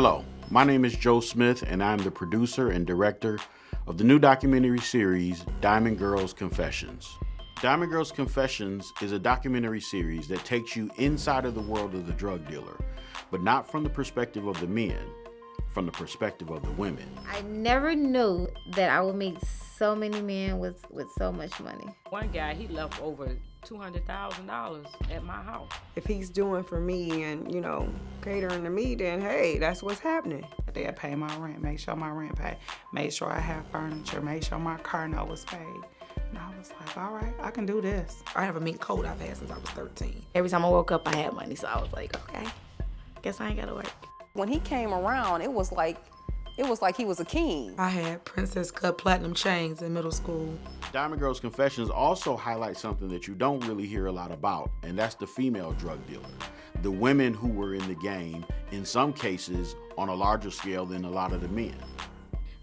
Hello, my name is Joe Smith, and I'm the producer and director of the new documentary series, Diamond Girls Confessions. Diamond Girls Confessions is a documentary series that takes you inside of the world of the drug dealer, but not from the perspective of the men, from the perspective of the women. I never knew that I would meet so many men with so much money. One guy, he left over $200,000 at my house. If he's doing for me and, catering to me, then hey, that's what's happening. They'll pay my rent, make sure my rent paid, make sure I have furniture, make sure my car note was paid. And I was like, all right, I can do this. I have a mink coat I've had since I was 13. Every time I woke up, I had money, so I was like, okay, guess I ain't gotta work. When he came around, it was like he was a king. I had Princess Cut platinum chains in middle school. Diamond Girls Confessions also highlight something that you don't really hear a lot about, and that's the female drug dealer. The women who were in the game, in some cases, on a larger scale than a lot of the men.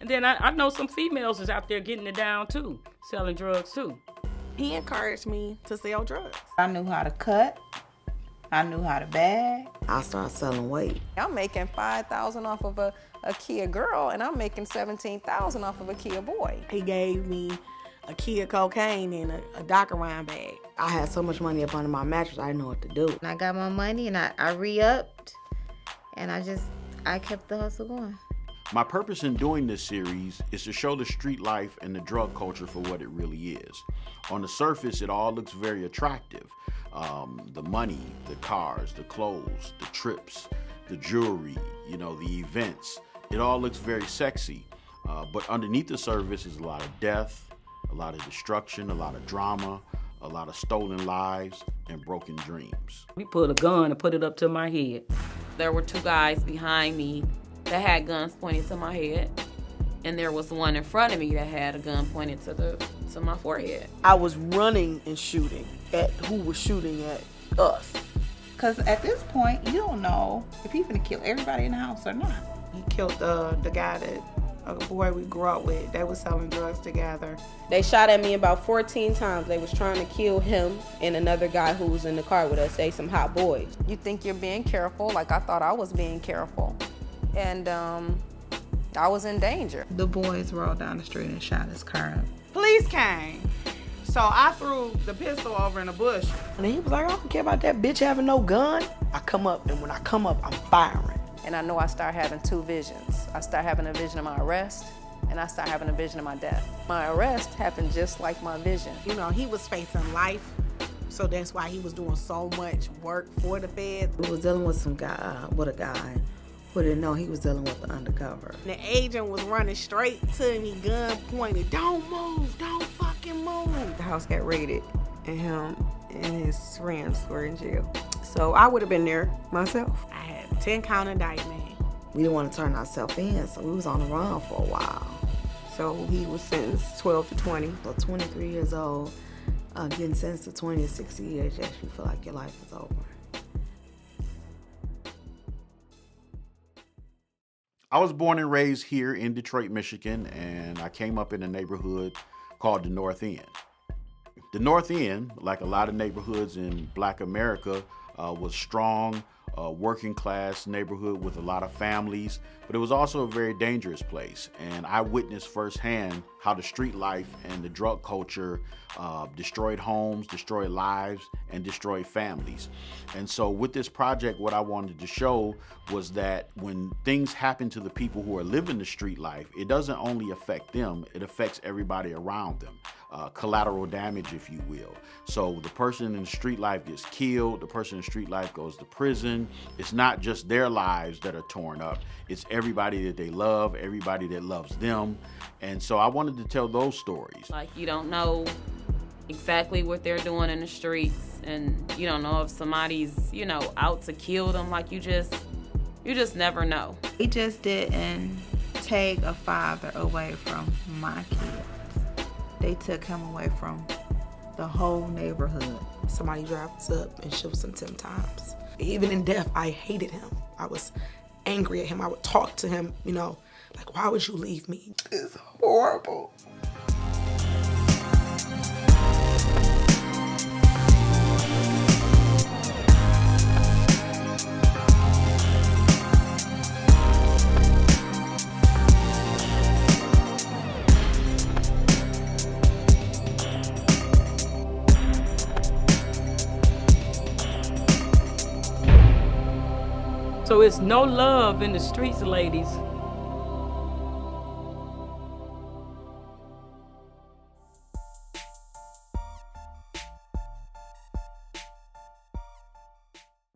And then I know some females is out there getting it down too, selling drugs too. He encouraged me to sell drugs. I knew how to cut. I knew how to bag. I started selling weight. I'm making $5,000 off of a Kia girl, and I'm making $17,000 off of a Kia boy. He gave me a Kia cocaine and a Docu-Series bag. I had so much money up under my mattress, I didn't know what to do. And I got my money and I re-upped, and I kept the hustle going. My purpose in doing this series is to show the street life and the drug culture for what it really is. On the surface, it all looks very attractive. The money, the cars, the clothes, the trips, the jewelry, the events. It all looks very sexy. But underneath the surface is a lot of death, a lot of destruction, a lot of drama, a lot of stolen lives, and broken dreams. We pulled a gun and put it up to my head. There were two guys behind me that had guns pointed to my head, and there was one in front of me that had a gun pointed to my forehead. I was running and shooting at who was shooting at us. Because at this point, you don't know if he's gonna kill everybody in the house or not. He killed the guy a boy we grew up with. They was selling drugs together. They shot at me about 14 times. They was trying to kill him and another guy who was in the car with us. They some hot boys. You think you're being careful, like I thought I was being careful. And I was in danger. The boys rolled down the street and shot his car up. Police came. So I threw the pistol over in a bush. And he was like, I don't care about that bitch having no gun. I come up, and when I come up, I'm firing. And I know I start having two visions. I start having a vision of my arrest, and I start having a vision of my death. My arrest happened just like my vision. He was facing life, so that's why he was doing so much work for the feds. We was dealing with a guy who didn't know he was dealing with the undercover. The agent was running straight to me, gun pointed. Don't move, don't fucking move. The house got raided, and him and his friends were in jail. So I would have been there myself. I had 10 count indictment. We didn't want to turn ourselves in, so we was on the run for a while. So he was sentenced 12 to 20. So 23 years old, getting sentenced to 20 to 60 years, you actually feel like your life is over. I was born and raised here in Detroit, Michigan, and I came up in a neighborhood called the North End. The North End, like a lot of neighborhoods in Black America, was strong, working class neighborhood with a lot of families, but it was also a very dangerous place. And I witnessed firsthand how the street life and the drug culture destroyed homes, destroyed lives, and destroyed families. And so with this project, what I wanted to show was that when things happen to the people who are living the street life, it doesn't only affect them, it affects everybody around them. Collateral damage, if you will. So the person in the street life gets killed, the person in the street life goes to prison. It's not just their lives that are torn up, it's everybody that they love, everybody that loves them. And so I wanted to tell those stories. Like, you don't know exactly what they're doing in the streets, and you don't know if somebody's, out to kill them. Like, you just never know. He just didn't take a father away from my kids. They took him away from the whole neighborhood. Somebody drives up and shoots him 10 times. Even in death, I hated him. I was angry at him. I would talk to him, like, why would you leave me? It's horrible. So it's no love in the streets, ladies.